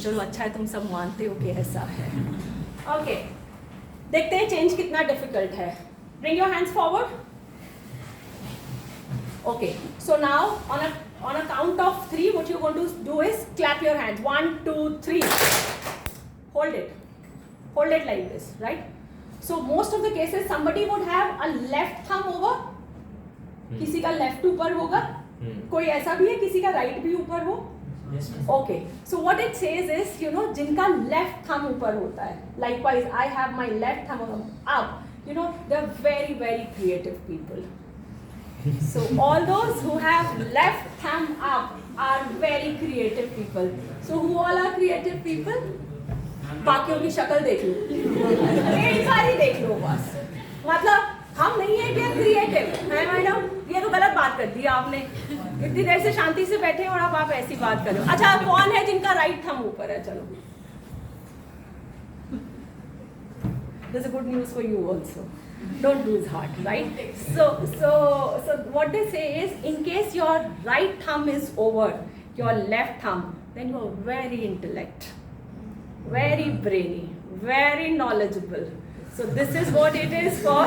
चलो अच्छा है तुम सब मानते हो कि ऐसा है. Okay. देखते हैं चेंज कितना डिफिकल्ट है. Bring your hands forward. Okay. So now on a count of 3, what you're going to do is clap your hands. 1, 2, 3. Hold it. Hold it like this, right? So most of the cases somebody would have a left thumb over. किसी का left ऊपर होगा. कोई ऐसा भी है किसी का राइट भी ऊपर हो. Okay, so what it says is, you know, जिनका left thumb ऊपर होता है, likewise I have my left thumb up, you know, they're very, very creative people. So all those who have left thumb up are very creative people. So who all are creative people? बाकियों की शक्ल देख लो, एक सारी देख लो बस. मतलब हम नहीं है कि क्रिएटिव है मैडम, ये तो गलत बात कर दी आपने. इतनी देर से शांति से बैठे और अब आप ऐसी बात कर रहे हो. अच्छा कौन है जिनका राइट थंब ऊपर है? चलो, this is good news for you also. Don't lose heart, right? So what they say is, in case your right thumb is over your left thumb, then you are very intellect, very brainy, very knowledgeable. So this is what it is for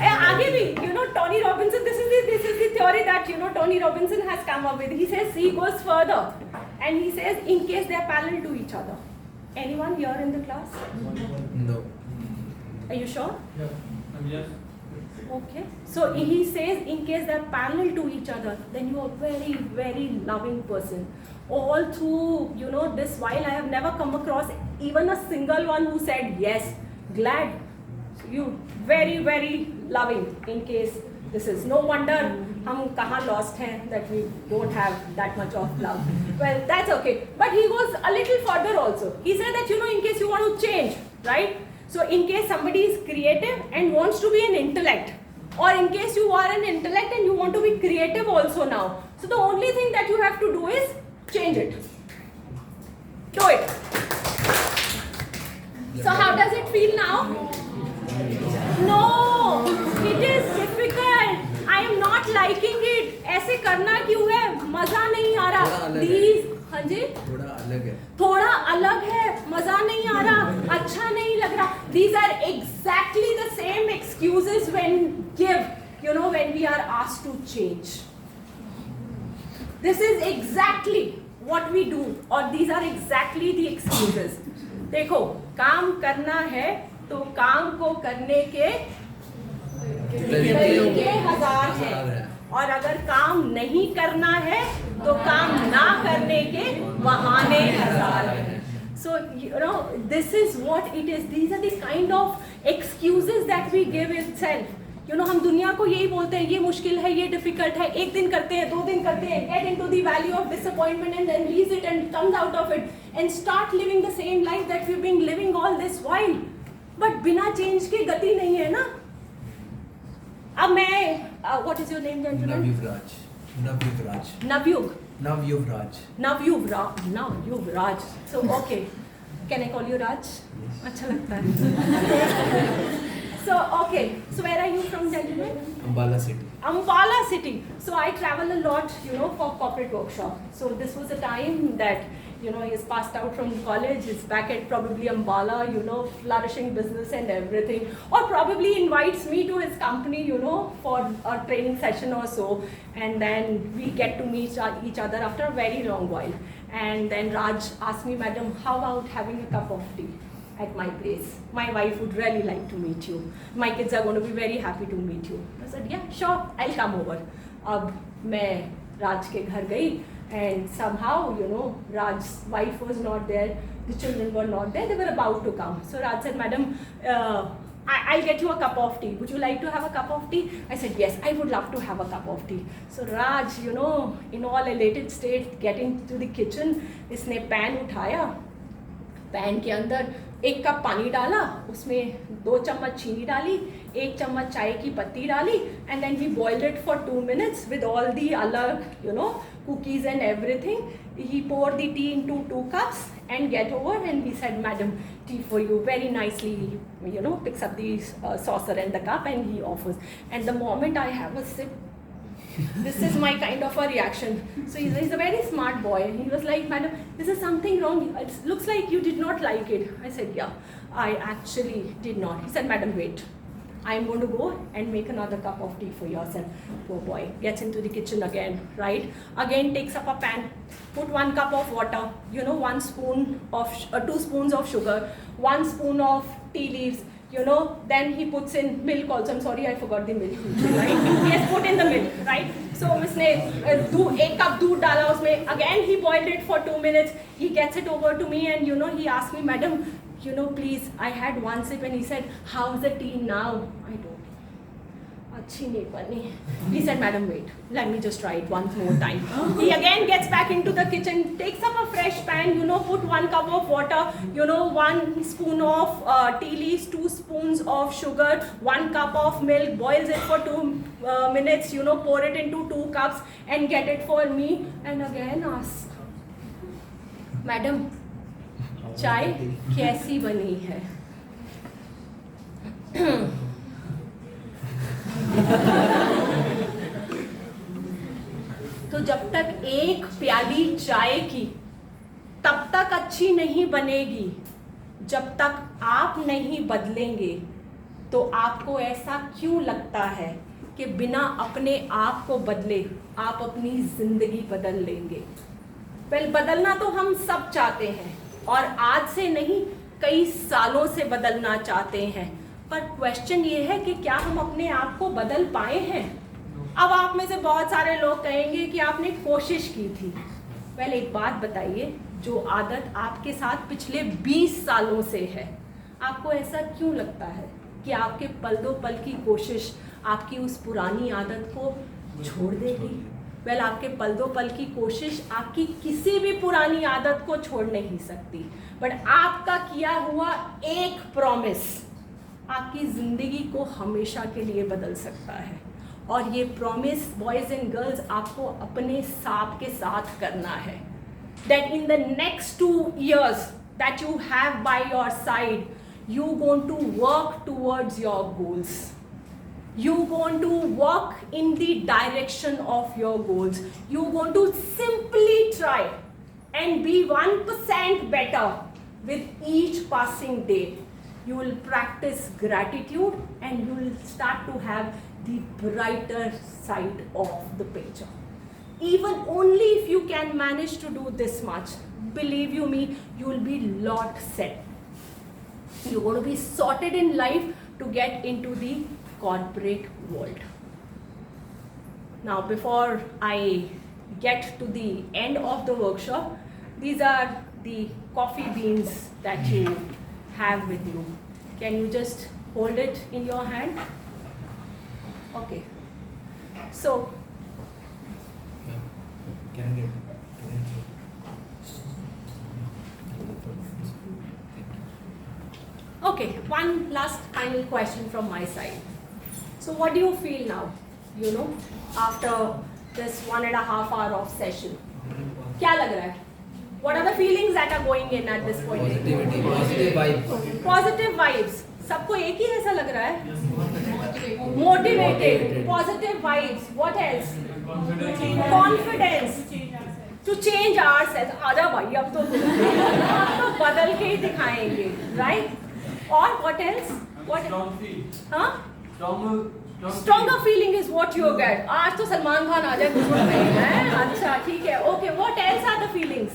आगे भी, you know, Tony Robinson, this is the theory that, you know, Tony Robinson has come up with. He says he goes further and he says in case they are parallel to each other. Anyone here in the class? No. Are you sure? Yeah. Yes. Okay. So he says in case they are parallel to each other, then you are very, very loving person. All through, you know, this while I have never come across even a single one who said yes. Glad. You very, very loving. In case this is no wonder हम कहाँ lost हैं that we don't have that much of love. Well, that's okay. But he goes a little further also. He said that, you know, in case you want to change, right? So in case somebody is creative and wants to be an intellect, or in case you are an intellect and you want to be creative also now, so the only thing that you have to do is change it. Do it. So how does it feel now? No, it is difficult. I am not liking it. ऐसे करना क्यों है? मजा नहीं आ रहा. These, हाँ जी, थोड़ा अलग है. थोड़ा अलग है, मजा नहीं आ रहा, अच्छा नहीं लग रहा. These are exactly the same excuses when when we are asked to change. This is exactly what we do, or these are exactly the excuses. देखो, काम करना है तो काम को करने के तरीके हजार हैं, और अगर काम नहीं करना है तो काम ना करने के बहाने हजार हैं. So you know, this is what it is. These are the kind of excuses that we give itself. You know, हम दुनिया को यही बोलते हैं, ये मुश्किल है, ये डिफिकल्ट है. एक दिन करते हैं, 2 दिन करते हैं, get into the valley of disappointment and then release it and comes out of it and start living the same life that we've been living all this while. But बिना चेंज के गति नहीं है ना. अब मैं what is your name, gentlemen? Navyuvraj. Navyug. Navyuvraj. Navyuvraj. So okay, can I call you Raj? अच्छा लगता है. So okay, so where are you from, gentlemen? Ambala City. Ambala City. So I travel a lot, you know, for corporate workshop. So this was the time that, you know, he's passed out from college, he's back at probably Ambala, you know, flourishing business and everything, or probably invites me to his company, you know, for a training session or so, and then we get to meet each other after a very long while. And then Raj asked me, madam, how about having a cup of tea at my place? My wife would really like to meet you. My kids are going to be very happy to meet you. I said, yeah, sure, I'll come over. अब मैं राज के घर गई, and somehow, you know, Raj's wife was not there, the children were not there, they were about to come. So Raj said, madam, I'll get you a cup of tea. Would you like to have a cup of tea? I said, yes, I would love to have a cup of tea. So Raj, you know, in all elated state, getting to the kitchen, इसने pan उठाया, pan के अंदर 1 cup पानी डाला, उसमें 2 चम्मच चीनी डाली, 1 चम्मच चाय की पत्ती डाली, and then we boiled it for 2 minutes with all the अलग, you know, cookies and everything. He poured the tea into 2 cups and get over, and he said, madam, tea for you. Very nicely, you know, picks up the saucer and the cup and he offers. And the moment I have a sip, This is my kind of a reaction. So he's a very smart boy. He was like, madam, this is something wrong. It looks like you did not like it. I said, yeah, I actually did not. He said, madam, wait. I'm going to go and make another cup of tea for yourself. Poor boy gets into the kitchen again, right? Again takes up a pan, put 1 cup of water, 1 spoon of, 2 spoons of sugar, 1 spoon of tea leaves, then he puts in milk also. I'm sorry, I forgot the milk, right? He has put in the milk, right? So उसने 1 cup दूध डाला उसमें. Again he boiled it for 2 minutes. He gets it over to me and he asked me, madam, please, I had 1 sip, and he said, how's the tea now? I told him, अच्छी नहीं बनी. He said, madam, wait, let me just try it once more time. He again gets back into the kitchen, takes up a fresh pan, put 1 cup of water, 1 spoon of tea leaves, 2 spoons of sugar, 1 cup of milk, boils it for 2 minutes, pour it into 2 cups and get it for me. And again ask, madam, चाय कैसी बनी है? तो जब तक एक प्याली चाय की तब तक अच्छी नहीं बनेगी, जब तक आप नहीं बदलेंगे. तो आपको ऐसा क्यों लगता है कि बिना अपने आप को बदले आप अपनी जिंदगी बदल लेंगे? बदलना तो हम सब चाहते हैं, और आज से नहीं, कई सालों से बदलना चाहते हैं. पर क्वेश्चन ये है कि क्या हम अपने आप को बदल पाए हैं? अब आप में से बहुत सारे लोग कहेंगे कि आपने कोशिश की थी. पहले एक बात बताइए, जो आदत आपके साथ पिछले 20 सालों से है, आपको ऐसा क्यों लगता है कि आपके पल दो पल की कोशिश आपकी उस पुरानी आदत को छोड़ देगी? आपके पल दो पल की कोशिश आपकी किसी भी पुरानी आदत को छोड़ नहीं सकती, बट आपका किया हुआ एक प्रॉमिस आपकी जिंदगी को हमेशा के लिए बदल सकता है. और ये प्रॉमिस बॉयज एंड गर्ल्स आपको अपने साथ के साथ करना है. That in the next 2 years that you have by your side, you going to work towards your goals. You going to walk in the direction of your goals. You going to simply try and be 1% better with each passing day. You will practice gratitude and you will start to have the brighter side of the picture. Even only if you can manage to do this much, believe you me, you will be lot set. You're going to be sorted in life to get into the corporate world. Now, before I get to the end of the workshop, these are the coffee beans that you have with you. Can you just hold it in your hand? Okay. So, Can I get? okay, one last final question from my side. So what do you feel now, after this 1.5 hour of session? क्या लग रहा है? What are the feelings that are going in at this point? Positivity, positive vibes. Positive vibes. सबको एक ही ऐसा लग रहा है? Motivated. Positive vibes. What else? Confidence. To change ourselves. आजा भाई, अब तो बदल के ही दिखाएंगे, right? और what else? What? हाँ? Stronger feeling is what you get. आज तो सलमान खान आ जाए कुछ नहीं. अच्छा ठीक है. Okay. What else are the feelings?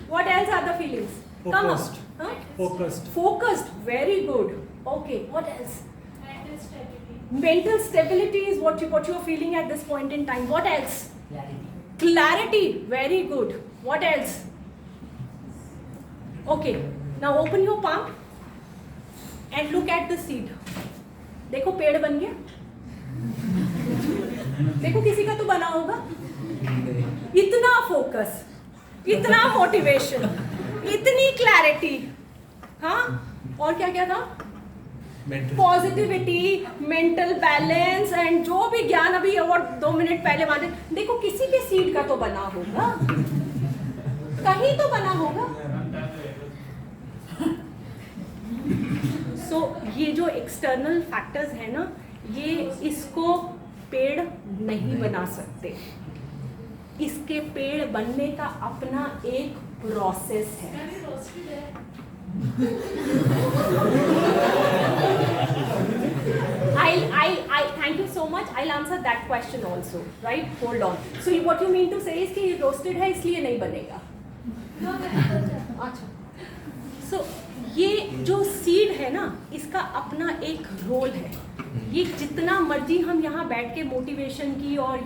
What else are the feelings? Come on. Huh? Focused. Focused. Very good. Okay. What else? Mental stability is what you're feeling at this point in time. What else? Clarity. Very good. What else? Okay. Now open your palm and look at the seed. देखो पेड़ बन गया. देखो किसी का तो बना होगा. इतना फोकस, इतना मोटिवेशन, इतनी क्लैरिटी, हाँ. और क्या क्या था? पॉजिटिविटी, मेंटल बैलेंस एंड जो भी ज्ञान अभी और 2 मिनट पहले माने. देखो किसी के सीड का तो बना होगा, कहीं तो बना होगा. So, ये जो एक्सटर्नल फैक्टर्स है ना, ये इसको पेड़ नहीं बना सकते, इसके पेड़ बनने का अपना एक प्रोसेस है। I thank you so much. I'll answer that question also, right? Hold on. So what you mean to say is कि roasted है इसलिए नहीं बनेगा। अच्छा। So ये जो सीड है ना, इसका अपना एक रोल है। ये जितना मर्जी हम यहाँ बैठ के मोटिवेशन की और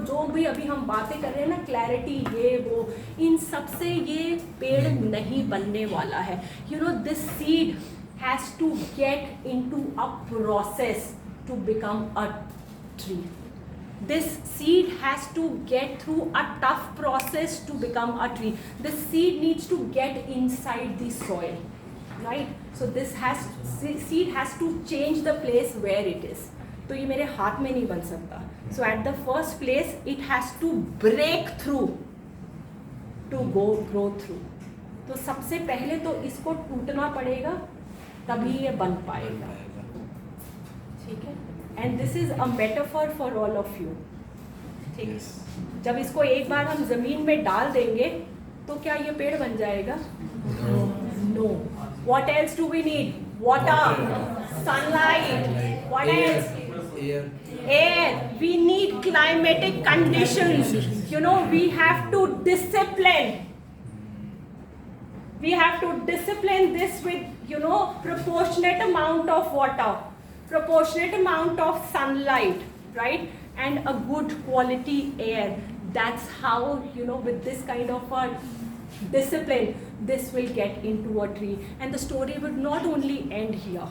जो भी अभी हम बातें कर रहे हैं ना, क्लैरिटी ये वो, इन सब से ये पेड़ नहीं बनने वाला है। This seed has to get into a process to become a tree. This seed has to get through a tough process to become a tree. This seed needs to get inside the soil, right? So seed has to change the place where it is. तो ये मेरे हाथ में नहीं बन सकता. So at the first place it has to break through to grow through. तो सबसे पहले तो इसको टूटना पड़ेगा, तभी ये बन पाएगा। ठीक है? And this is a metaphor for all of you. ठीक है? जब इसको एक बार हम जमीन में डाल देंगे तो क्या ये पेड़ बन जाएगा? No. What else do we need? Water, sunlight. What else? Air. We need climatic conditions. We have to discipline. We have to discipline this with, proportionate amount of water, proportionate amount of sunlight, right? And a good quality air. That's how, with this kind of a discipline, this will get into a tree. And the story would not only end here.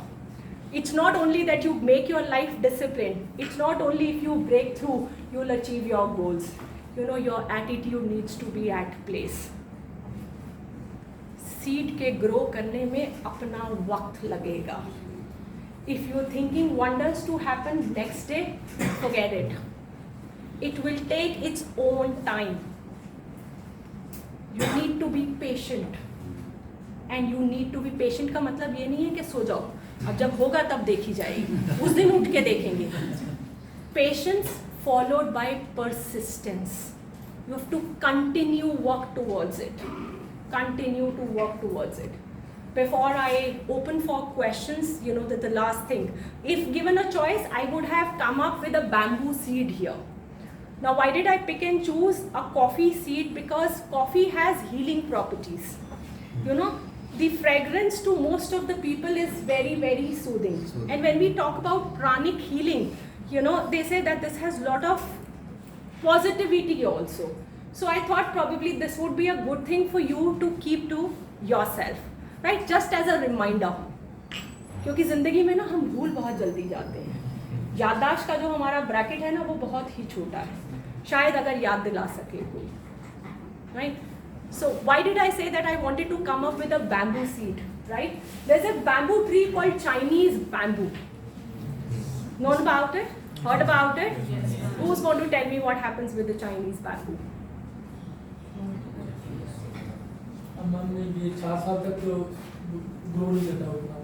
It's not only that you make your life disciplined. It's not only if you break through, you'll achieve your goals. Your attitude needs to be at place. Seed के grow करने में अपना वक्त लगेगा. If you're thinking wonders to happen next day, forget it. It will take its own time. You need to be patient. And you need to be patient का मतलब ये नहीं है कि सो जाओ, अब जब होगा तब देखी जाएगी, उस दिन उठ के देखेंगे. Patience followed by persistence. You have to continue work towards it. Continue to work towards it. Before I open for questions, the last thing. If given a choice, I would have come up with a bamboo seed here. Now, why did I pick and choose a coffee seed? Because coffee has healing properties. The fragrance to most of the people is very, very soothing. And when we talk about pranic healing, they say that this has a lot of positivity also. So I thought probably this would be a good thing for you to keep to yourself, right? Just as a reminder. क्योंकि ज़िंदगी में ना हम भूल बहुत जल्दी जाते हैं. याददाश्त का जो हमारा ब्रैकेट है ना, वो बहुत ही छोटा है. शायद अगर याद दिला सके कोई, right? So why did I say that I wanted to come up with a bamboo seed, right? There's a bamboo tree called Chinese bamboo. Known about it? Heard about it? Yes. Who's going to tell me what happens with the Chinese bamboo? ये 4 साल तक तो grow नहीं करता होगा,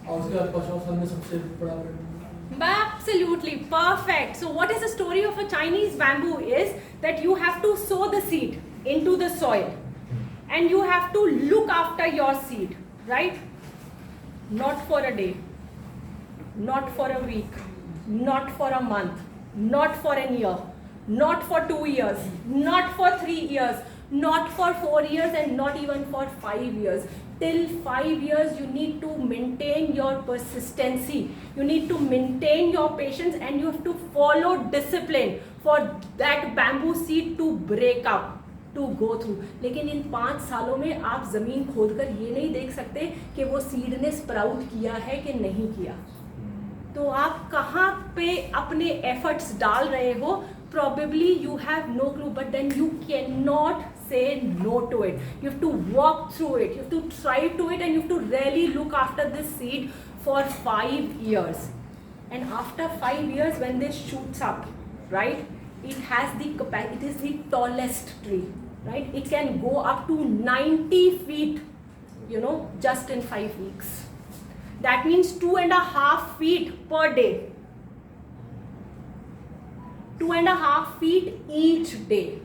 और उसके बाद 5 साल में सबसे बड़ा. Absolutely perfect. So what is the story of a Chinese bamboo is that you have to sow the seed into the soil and you have to look after your seed, right? Not for a day, not for a week, not for a month, not for a year, not for 2 years, not for 3 years, not for 4 years, and not even for 5 years. Till 5 years, you need to maintain your persistency. You need to maintain your patience, and you have to follow discipline for that bamboo seed to break up, to go through. लेकिन इन 5 सालों में आप ज़मीन खोदकर ये नहीं देख सकते कि वो सीड ने स्प्राउट किया है कि नहीं किया. तो आप कहाँ पे अपने एफर्ट्स डाल रहे हो? Probably you have no clue, but then you cannot say no to it. You have to walk through it. You have to strive to it, and you have to really look after this seed for 5 years. And after 5 years, when this shoots up, right, it has the capacity. It is the tallest tree, right? It can go up to 90 feet, just in 5 weeks. That means 2.5 feet per day. 2.5 feet each day.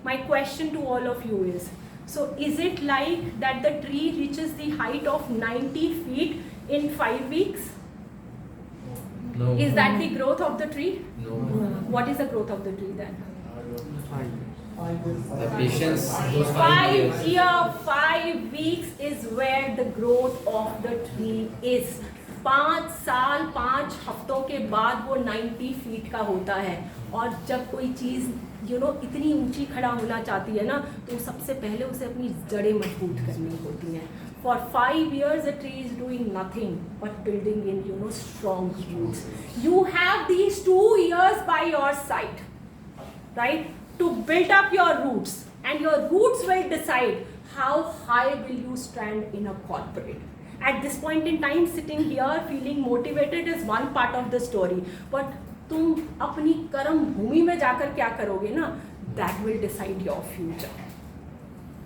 My question to all of you is it like that the tree reaches the height of 90 feet in 5 weeks? No. Is that the growth of the tree? No. What is the growth of the tree then? The patience, those 5 years. 5 weeks is where the growth of the tree is. 5 साल 5 हफ्तों के बाद वो 90 feet का होता है. और जब कोई चीज़ इतनी ऊंची खड़ा होना चाहती है ना, तो सबसे पहले उसे अपनी जड़ें मजबूत करनी होती हैं. For 5 years, a tree is doing nothing but building in strong roots. You have these 2 years by your side, right, to build up your roots, and your roots will decide how high will you stand in a corporate. At this point in time, sitting here feeling motivated is one part of the story, but तुम अपनी कर्म भूमि में जाकर क्या करोगे ना, that will decide your future.